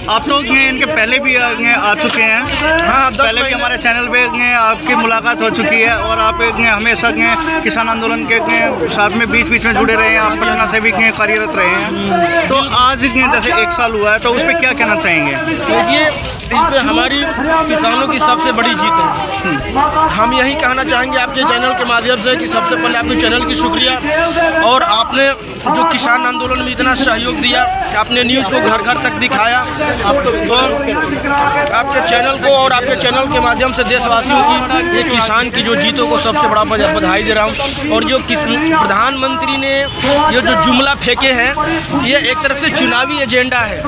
आप तो इनके पहले भी आ चुके हैं। हाँ, पहले भी हमारे चैनल पे आपकी मुलाकात हो चुकी है और आप हमेशा किसान आंदोलन के साथ में बीच में जुड़े रहे हैं, आप पटना से भी कार्यरत रहे हैं। तो आज जैसे 1 साल हुआ है तो उस पर क्या कहना चाहेंगे? देखिए, इस पर हमारी किसानों की सबसे बड़ी जीत है। हम यही कहना चाहेंगे आपके चैनल के माध्यम से कि सबसे पहले आपके चैनल की शुक्रिया, और आपने जो किसान आंदोलन में इतना सहयोग दिया, आपने न्यूज़ को घर घर तक दिखाया, तो आपके चैनल को और आपके चैनल के माध्यम से देशवासियों की ये किसान की जो जीतों को सबसे बड़ा बधाई दे रहा हूँ। और जो प्रधानमंत्री ने ये जो जुमला फेंके हैं, ये एक तरफ से चुनावी एजेंडा है।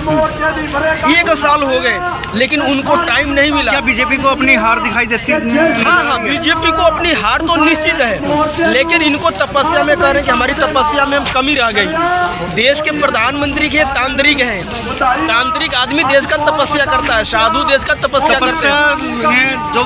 1 साल हो गए लेकिन उनको टाइम नहीं मिला। क्या बीजेपी को अपनी हार दिखाई देती है? हाँ, बीजेपी को अपनी हार तो निश्चित है, लेकिन इनको तपस्या में कह रहे हैं कि हमारी तपस्या में कमी रह गई। देश के प्रधानमंत्री के तांत्रिक हैं, तांत्रिक आदमी देश का तपस्या करता है, साधु देश का तपस्या करते हैं। जो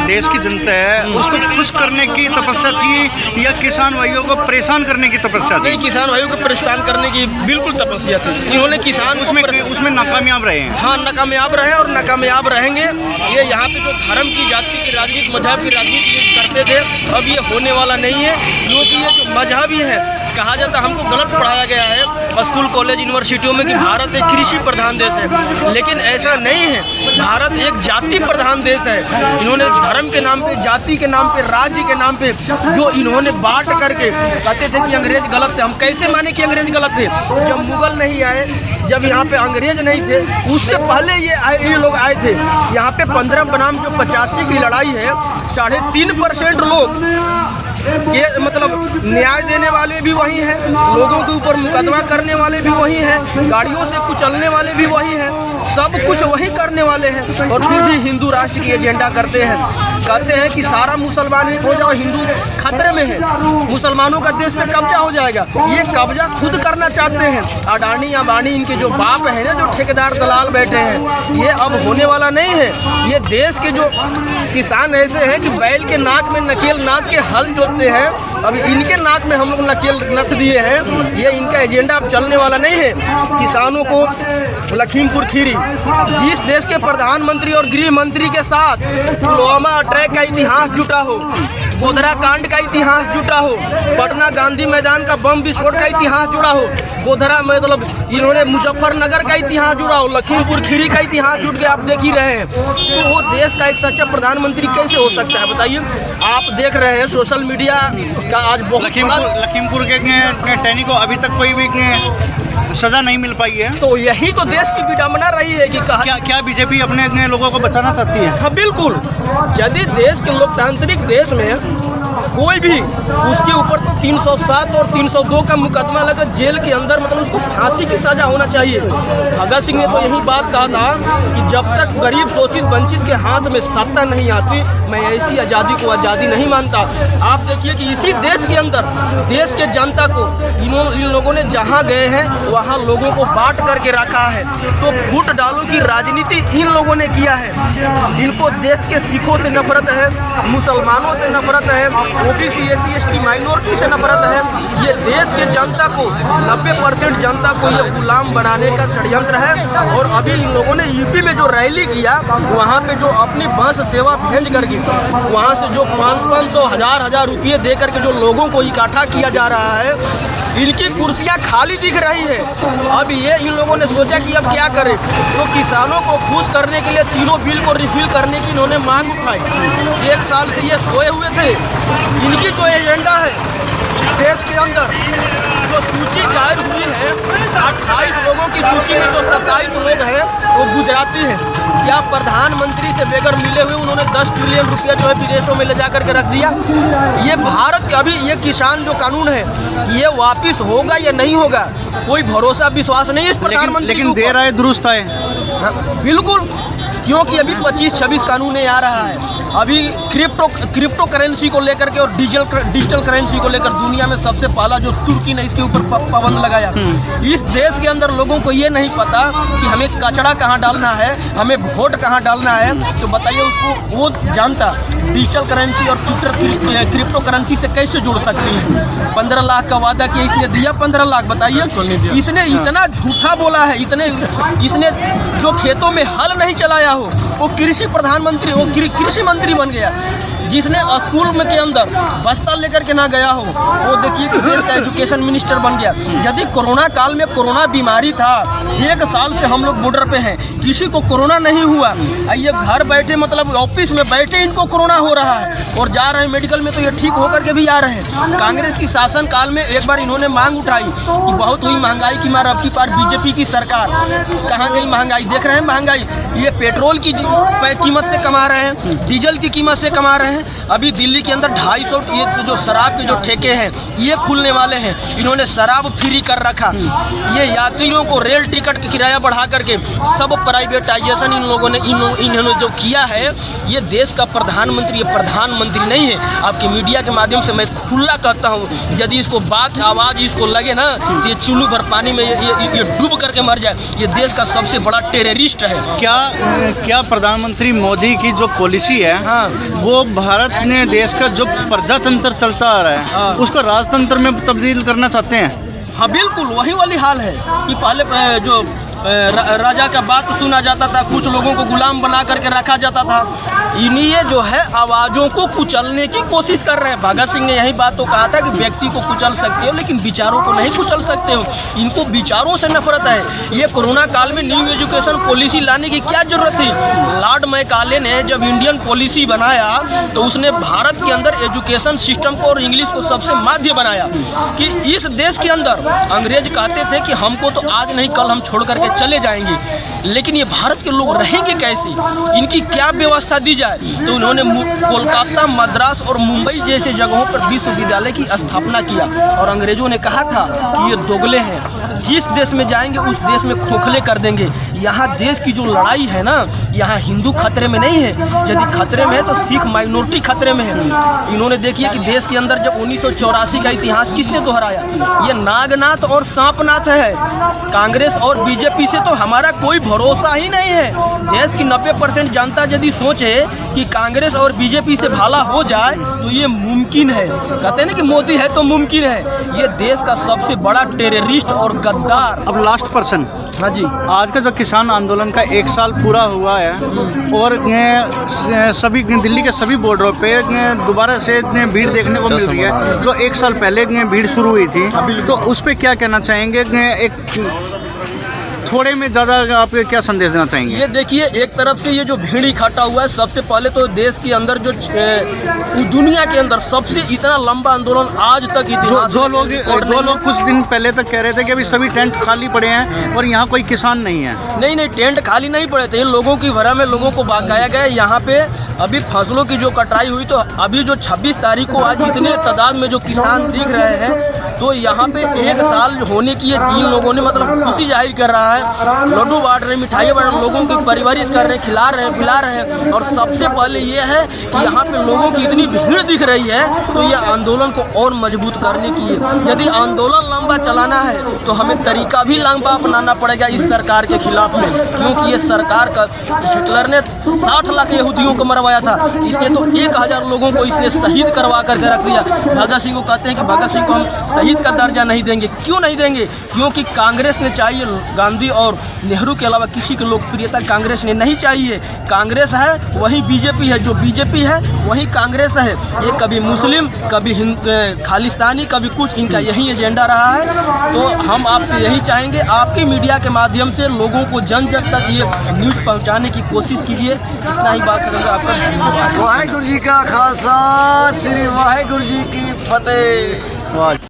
देश की जनता है उसको खुश करने की तपस्या थी या किसान भाइयों को परेशान करने की तपस्या थी? नहीं, किसान भाइयों को परेशान करने की बिल्कुल तपस्या थी। इन्होंने किसान उसमें नाकामयाब रहे हैं। हाँ, नाकामयाब रहे और नाकामयाब रहेंगे। ये यहाँ पे जो धर्म की, जाति की राजनीति, मजहब की राजनीति करते थे, अब ये होने वाला नहीं है। क्योंकि ये जो मजहबी है, कहा जाता है हमको गलत पढ़ाया गया है स्कूल कॉलेज यूनिवर्सिटियों में कि भारत एक कृषि प्रधान देश है, लेकिन ऐसा नहीं है। भारत एक जाति प्रधान देश है। इन्होंने धर्म के नाम पे, जाति के नाम पे, राज्य के नाम पे जो इन्होंने बांट करके कहते थे कि अंग्रेज गलत थे। हम कैसे माने कि अंग्रेज गलत थे? जब मुगल नहीं आए, जब यहाँ पे अंग्रेज नहीं थे, उससे पहले ये लोग आए थे। यहाँ पे 15 बनाम जो 85 की लड़ाई है, 3.5% लोग के मतलब न्याय देने वाले भी वही हैं, लोगों के ऊपर मुकदमा करने वाले भी वही हैं, गाड़ियों से कुचलने वाले भी वही हैं, सब कुछ वही करने वाले हैं। और फिर भी हिंदू राष्ट्र की एजेंडा करते हैं, कहते हैं कि सारा मुसलमान एक हो जाओ, हिंदू खतरे में है, मुसलमानों का देश पे कब्जा हो जाएगा। ये कब्जा खुद करना चाहते हैं। अडानी अंबानी इनके जो बाप हैं ना, जो ठेकेदार दलाल बैठे हैं, ये अब होने वाला नहीं है। ये देश के जो किसान ऐसे हैं कि बैल के नाक में नकेल नाथ के हल जोतते हैं, अब इनके नाक में हम लोग नकेल नथ दिए हैं। ये इनका एजेंडा अब चलने वाला नहीं है। किसानों को लखीमपुर खीरी, जिस देश के प्रधानमंत्री और गृह मंत्री के साथ पुलवामा अटैक का इतिहास जुटा हो, गोधरा कांड का इतिहास जुटा हो, पटना गांधी मैदान का बम विस्फोट का इतिहास जुड़ा हो, गोधरा मतलब इन्होंने मुजफ्फरनगर का इतिहास जुड़ा हो, लखीमपुर खीरी का इतिहास जुट के आप देख ही रहे हैं। तो वो देश का एक सच्चा प्रधानमंत्री कैसे हो सकता है बताइए? आप देख रहे हैं सोशल मीडिया का आज बहुत लखीमपुर के टैनी को अभी तक कोई भी सजा नहीं मिल पाई है। तो यही तो देश की विडंबना रही है कि क्या बीजेपी अपने लोगों को बचाना चाहती है? हाँ, बिल्कुल। यदि देश के लोकतांत्रिक देश में कोई भी उसके ऊपर तो 307 और 302 का मुकदमा लगा, जेल के अंदर मतलब उसको फांसी की सजा होना चाहिए। भगत सिंह ने तो यही बात कहा था कि जब तक गरीब शोषित वंचित के हाथ में सत्ता नहीं आती, मैं ऐसी आज़ादी को आज़ादी नहीं मानता। आप देखिए कि इसी देश के अंदर देश के जनता को इन लोगों ने जहाँ गए हैं वहाँ लोगों को बांट करके रखा है। तो फूट डालो की राजनीति इन लोगों ने किया है। इनको देश के सिखों से नफरत है, मुसलमानों से नफरत है, ओबीसी SC ST माइनॉरिटी से नफरत है। ये देश के जनता को 90% जनता को ये गुलाम बनाने का षड्यंत्र है। और अभी इन लोगों ने यूपी में जो रैली किया, वहाँ पे जो अपनी बस सेवा भेज करके वहाँ से जो 500 हजार रुपये दे करके जो लोगों को इकट्ठा किया जा रहा है, इनकी कुर्सियाँ खाली दिख रही है। अब ये इन लोगों ने सोचा कि अब क्या करें, तो किसानों को खुश करने के लिए तीनों बिल को रिफिल करने की इन्होंने मांग उठाई। 1 साल से ये सोए हुए थे। इनकी जो एजेंडा है देश के अंदर, जो सूची जाहिर हुई है 28 लोगों की सूची में जो 27 लोग हैं वो गुजराती हैं। क्या प्रधानमंत्री से बगैर मिले हुए उन्होंने 10 ट्रिलियन रुपया जो है विदेशों में ले जा करके रख दिया। ये भारत का भी ये किसान जो कानून है ये वापस होगा या नहीं होगा, कोई भरोसा विश्वास नहीं है इस प्रधानमंत्री। लेकिन देर आए दुरुस्त आए। बिल्कुल, क्योंकि अभी 25-26 कानून आ रहा है। अभी क्रिप्टो करेंसी को लेकर के और डिजिटल करेंसी को लेकर दुनिया में सबसे पहला जो तुर्की ने इसके ऊपर पाबंद लगाया। इस देश के अंदर लोगों को ये नहीं पता कि हमें कचरा कहाँ डालना है, हमें वोट कहाँ डालना है। तो बताइए उसको वो जानता डिजिटल करेंसी और क्रिप्टो करेंसी से कैसे जुड़ सकती हैं? 15 लाख का वादा किया, इसने दिया 15 लाख, बताइए। इसने इतना झूठा बोला है, इसने जो खेतों में हल नहीं चलाया हो वो कृषि प्रधानमंत्री, वो कृषि मंत्री बन गया। जिसने स्कूल में के अंदर बस्ता लेकर के ना गया हो वो देखिए कि देश का एजुकेशन मिनिस्टर बन गया। यदि कोरोना काल में कोरोना बीमारी था, 1 साल से हम लोग बॉर्डर पे हैं, किसी को कोरोना नहीं हुआ, ये घर बैठे मतलब ऑफिस में बैठे इनको कोरोना हो रहा है और जा रहे हैं मेडिकल में तो ये ठीक होकर के भी आ रहे हैं। कांग्रेस की शासन काल में एक बार इन्होंने मांग उठाई कि बहुत हुई महंगाई की मार, अब की बार बीजेपी की सरकार। कहाँ गई महंगाई? देख रहे हैं महंगाई, ये पेट्रोल की कीमत से कमा रहे हैं, डीजल की कीमत से कमा रहे हैं। अभी दिल्ली के अंदर 250 ये जो शराब के जो ठेके हैं ये खुलने वाले हैं। इन्होंने शराब फ्री कर रखा, ये यात्रियों को रेल टिकट का किराया बढ़ा करके सब प्राइवेटाइजेशन इन लोगों ने इन्होंने जो किया है। ये देश का प्रधानमंत्री, ये प्रधानमंत्री नहीं है। आपके मीडिया के माध्यम से मैं खुला कहता हूँ, यदि इसको बात आवाज़ इसको लगे ना तो ये चुल्लू भर पानी में ये डूब करके मर जाए। ये देश का सबसे बड़ा टेररिस्ट है। क्या प्रधानमंत्री मोदी की जो पॉलिसी है, हाँ, वो भारत ने देश का जो प्रजातंत्र चलता आ रहा है उसको राजतंत्र में तब्दील करना चाहते हैं? हाँ बिल्कुल, वही वाली हाल है कि पहले जो राजा का बात सुना जाता था, कुछ लोगों को गुलाम बना करके रखा जाता था। इन्हीं जो है आवाज़ों को कुचलने की कोशिश कर रहे हैं। भगत सिंह ने यही बात तो कहा था कि व्यक्ति को कुचल सकते हो लेकिन विचारों को नहीं कुचल सकते हो। इनको विचारों से नफरत है। ये कोरोना काल में न्यू एजुकेशन पॉलिसी लाने की क्या जरूरत थी? लॉर्ड मैकाले ने जब इंडियन पॉलिसी बनाया तो उसने भारत के अंदर एजुकेशन सिस्टम को और इंग्लिश को सबसे माध्य बनाया कि इस देश के अंदर अंग्रेज कहते थे कि हमको तो आज नहीं कल हम छोड़ करके चले जाएंगे, लेकिन ये भारत के लोग रहेंगे कैसे? इनकी क्या व्यवस्था दी जाए? तो उन्होंने कोलकाता, मद्रास और मुंबई जैसे जगहों पर विश्वविद्यालय की स्थापना किया और अंग्रेजों ने कहा था कि ये दोगले हैं, जिस देश में जाएंगे उस देश में खोखले कर देंगे। यहाँ देश की जो लड़ाई है ना, यहाँ हिंदू खतरे में नहीं है, यदि खतरे में है तो सिख माइनॉरिटी खतरे में है। इन्होंने देखिए कि देश के अंदर जब 1984 का इतिहास किसने दोहराया? ये नागनाथ और सांपनाथ है। कांग्रेस और बीजेपी से तो हमारा कोई भरोसा ही नहीं है। देश की 90% जनता यदि सोचे कि कांग्रेस और बीजेपी से भला हो जाए तो ये मुमकिन है। कहते हैं ना कि मोदी है तो मुमकिन है। ये देश का सबसे बड़ा टेररिस्ट और गद्दार। अब लास्ट पर्सन, हाँ जी, आज का जो किसान आंदोलन का 1 साल पूरा हुआ है और सभी दिल्ली के सभी बॉर्डरों पे दोबारा से भीड़ देखने को मिल रही है। जो 1 साल पहले भीड़ शुरू हुई थी, तो उस पर क्या कहना चाहेंगे? थोड़े में ज़्यादा आप क्या संदेश देना चाहेंगे? ये देखिए, एक तरफ से ये जो भीड़ इकट्ठा हुआ है, सबसे पहले तो देश के अंदर जो दुनिया के अंदर सबसे इतना लंबा आंदोलन आज तक इतिहास जो लोग कुछ दिन पहले तक कह रहे थे कि अभी सभी टेंट खाली पड़े हैं और यहाँ कोई किसान नहीं है। नहीं, टेंट खाली नहीं पड़े थे। लोगों की भरा में लोगों को भगाया गया। यहाँ पे अभी फसलों की जो कटाई हुई, तो अभी जो 26 तारीख को आज इतने तादाद में जो किसान दिख रहे हैं, तो यहाँ पे 1 साल होने की ये 3 लोगों ने मतलब खुशी जाहिर कर रहा है। लड्डू बांट रहे हैं, मिठाइयाँ बांट रहे हैं, लोगों की परवरिश कर रहे हैं, खिला रहे हैं, पिला रहे हैं। और सबसे पहले ये है कि यहाँ पे लोगों की इतनी भीड़ दिख रही है तो ये आंदोलन को और मजबूत करने की है। यदि आंदोलन लंबा चलाना है तो हमें तरीका भी लंबा अपनाना पड़ेगा इस सरकार के खिलाफ में, क्योंकि ये सरकार का हिटलर ने 60 लाख यहूदियों को मरवाया था, इसने तो 1000 लोगों को इसने शहीद करवा करके रख दिया। भगत सिंह को कहते हैं कि भगत सिंह को हम शहीद का दर्जा नहीं देंगे। क्यों नहीं देंगे? क्योंकि कांग्रेस ने चाहिए, गांधी और नेहरू के अलावा किसी की लोकप्रियता कांग्रेस ने नहीं चाहिए। कांग्रेस है वही बीजेपी है, जो बीजेपी है वही कांग्रेस है। ये कभी मुस्लिम, कभी खालिस्तानी, कभी कुछ, इनका यही एजेंडा रहा है। तो हम आपसे यही चाहेंगे, आपके मीडिया के माध्यम से लोगों को जन जन तक ये न्यूज़ पहुंचाने की कोशिश कीजिए। इतना ही बात करेंगे। आपका धन्यवाद। वाहेगुरु जी का खालसा, श्री वाहेगुरु जी की फतेह।